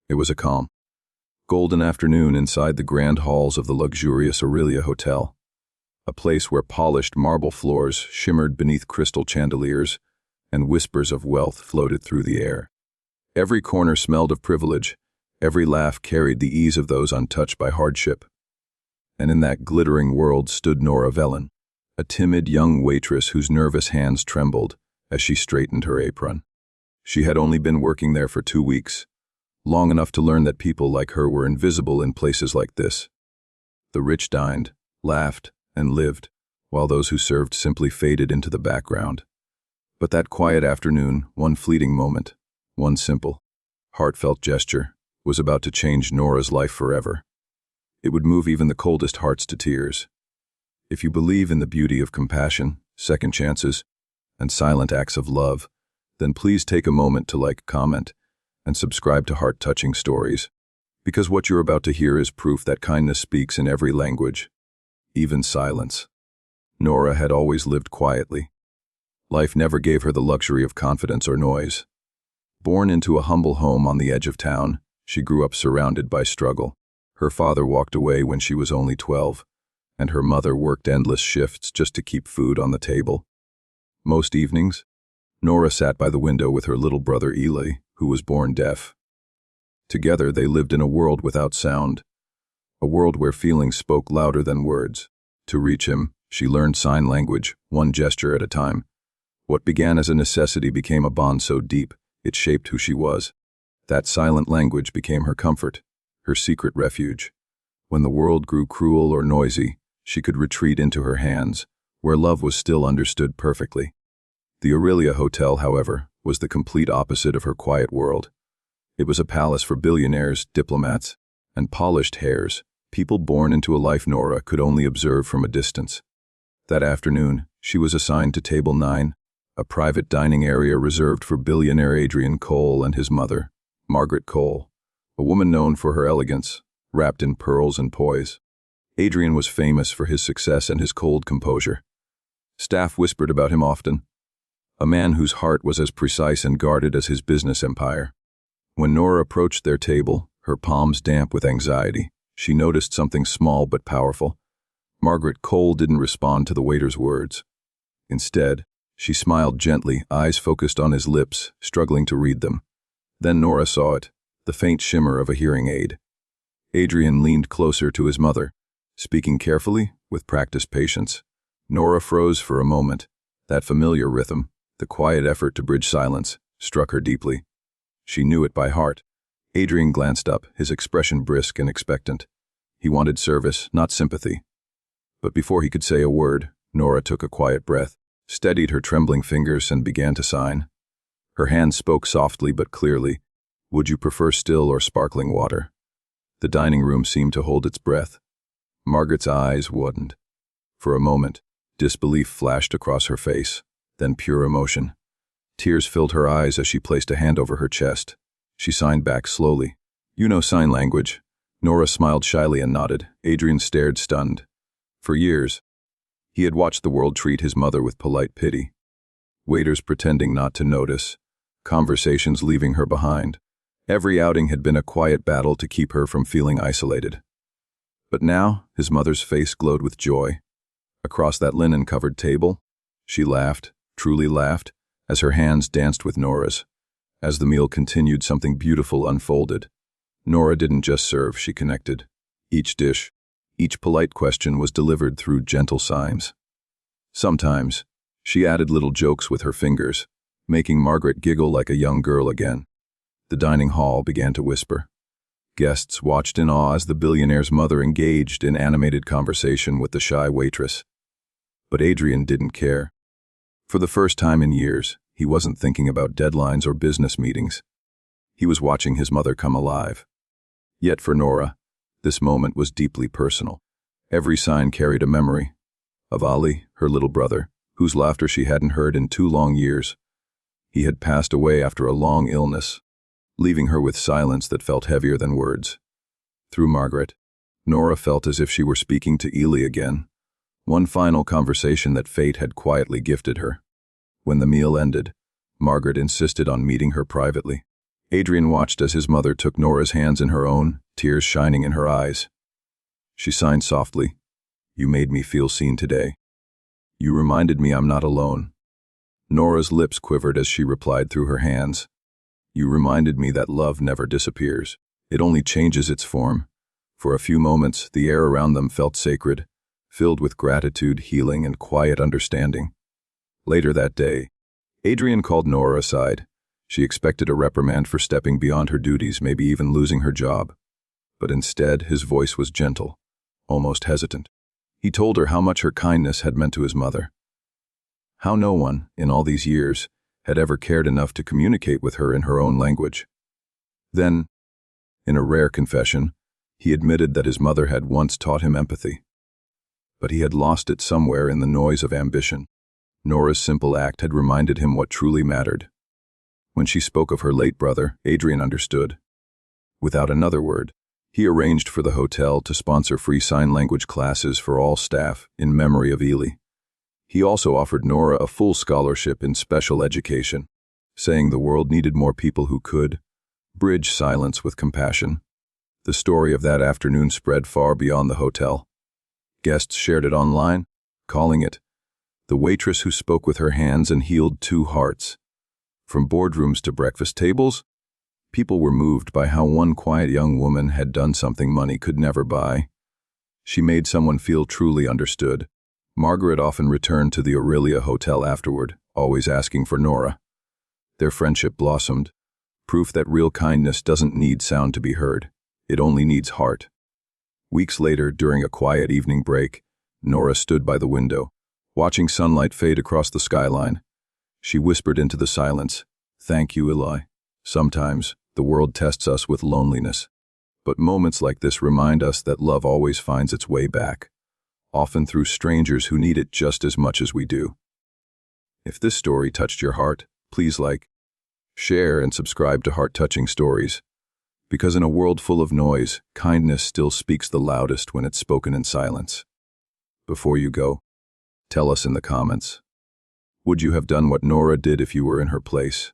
It was a calm, golden afternoon inside the grand halls of the luxurious Aurelia Hotel, a place where polished marble floors shimmered beneath crystal chandeliers and whispers of wealth floated through the air. Every corner smelled of privilege, every laugh carried the ease of those untouched by hardship. And in that glittering world stood Nora Velen, a timid young waitress whose nervous hands trembled as she straightened her apron. She had only been working there for 2 weeks, long enough to learn that people like her were invisible in places like this. The rich dined, laughed, and lived, while those who served simply faded into the background. But that quiet afternoon, one fleeting moment, one simple, heartfelt gesture, was about to change Nora's life forever. It would move even the coldest hearts to tears. If you believe in the beauty of compassion, second chances, and silent acts of love, then please take a moment to like, comment, and subscribe to Heart-Touching Stories, because what you're about to hear is proof that kindness speaks in every language, even silence. Nora had always lived quietly. Life never gave her the luxury of confidence or noise. Born into a humble home on the edge of town, she grew up surrounded by struggle. Her father walked away when she was only 12, and her mother worked endless shifts just to keep food on the table. Most evenings, Nora sat by the window with her little brother Eli, who was born deaf. Together they lived in a world without sound, a world where feelings spoke louder than words. To reach him, she learned sign language, one gesture at a time. What began as a necessity became a bond so deep, it shaped who she was. That silent language became her comfort, her secret refuge. When the world grew cruel or noisy, she could retreat into her hands, where love was still understood perfectly. The Aurelia Hotel, however, was the complete opposite of her quiet world. It was a palace for billionaires, diplomats, and polished hairs, people born into a life Nora could only observe from a distance. That afternoon, she was assigned to Table 9, a private dining area reserved for billionaire Adrian Cole and his mother, Margaret Cole, a woman known for her elegance, wrapped in pearls and poise. Adrian was famous for his success and his cold composure. Staff whispered about him often, a man whose heart was as precise and guarded as his business empire. When Nora approached their table, her palms damp with anxiety, she noticed something small but powerful. Margaret Cole didn't respond to the waiter's words. Instead, she smiled gently, eyes focused on his lips, struggling to read them. Then Nora saw it, the faint shimmer of a hearing aid. Adrian leaned closer to his mother, speaking carefully, with practiced patience. Nora froze for a moment. That familiar rhythm, the quiet effort to bridge silence, struck her deeply. She knew it by heart. Adrian glanced up, his expression brisk and expectant. He wanted service, not sympathy. But before he could say a word, Nora took a quiet breath, steadied her trembling fingers, and began to sign. Her hand spoke softly but clearly. Would you prefer still or sparkling water? The dining room seemed to hold its breath. Margaret's eyes widened. For a moment, disbelief flashed across her face, then pure emotion. Tears filled her eyes as she placed a hand over her chest. She signed back slowly. You know sign language. Nora smiled shyly and nodded. Adrian stared stunned. For years, he had watched the world treat his mother with polite pity. Waiters pretending not to notice. Conversations leaving her behind. Every outing had been a quiet battle to keep her from feeling isolated. But now, his mother's face glowed with joy. Across that linen-covered table, she laughed, truly laughed, as her hands danced with Nora's. As the meal continued, something beautiful unfolded. Nora didn't just serve, she connected. Each dish, each polite question was delivered through gentle signs. Sometimes, she added little jokes with her fingers, making Margaret giggle like a young girl again. The dining hall began to whisper. Guests watched in awe as the billionaire's mother engaged in animated conversation with the shy waitress. But Adrian didn't care. For the first time in years, he wasn't thinking about deadlines or business meetings. He was watching his mother come alive. Yet for Nora, this moment was deeply personal. Every sign carried a memory of Ali, her little brother, whose laughter she hadn't heard in 2 long years. He had passed away after a long illness, leaving her with silence that felt heavier than words. Through Margaret, Nora felt as if she were speaking to Eli again, one final conversation that fate had quietly gifted her. When the meal ended, Margaret insisted on meeting her privately. Adrian watched as his mother took Nora's hands in her own, tears shining in her eyes. She signed softly, "You made me feel seen today. You reminded me I'm not alone." Nora's lips quivered as she replied through her hands, "You reminded me that love never disappears. It only changes its form." For a few moments, the air around them felt sacred, filled with gratitude, healing, and quiet understanding. Later that day, Adrian called Nora aside. She expected a reprimand for stepping beyond her duties, maybe even losing her job. But instead, his voice was gentle, almost hesitant. He told her how much her kindness had meant to his mother. How no one, in all these years, had ever cared enough to communicate with her in her own language. Then, in a rare confession, he admitted that his mother had once taught him empathy. But he had lost it somewhere in the noise of ambition. Nora's simple act had reminded him what truly mattered. When she spoke of her late brother, Adrian understood. Without another word, he arranged for the hotel to sponsor free sign language classes for all staff in memory of Ely. He also offered Nora a full scholarship in special education, saying the world needed more people who could bridge silence with compassion. The story of that afternoon spread far beyond the hotel. Guests shared it online, calling it the waitress who spoke with her hands and healed two hearts. From boardrooms to breakfast tables, people were moved by how one quiet young woman had done something money could never buy. She made someone feel truly understood. Margaret often returned to the Aurelia Hotel afterward, always asking for Nora. Their friendship blossomed, proof that real kindness doesn't need sound to be heard. It only needs heart. Weeks later, during a quiet evening break, Nora stood by the window, watching sunlight fade across the skyline. She whispered into the silence, "Thank you, Eli. Sometimes, the world tests us with loneliness. But moments like this remind us that love always finds its way back, often through strangers who need it just as much as we do." If this story touched your heart, please like, share, and subscribe to Heart-Touching Stories. Because in a world full of noise, kindness still speaks the loudest when it's spoken in silence. Before you go, tell us in the comments, would you have done what Nora did if you were in her place?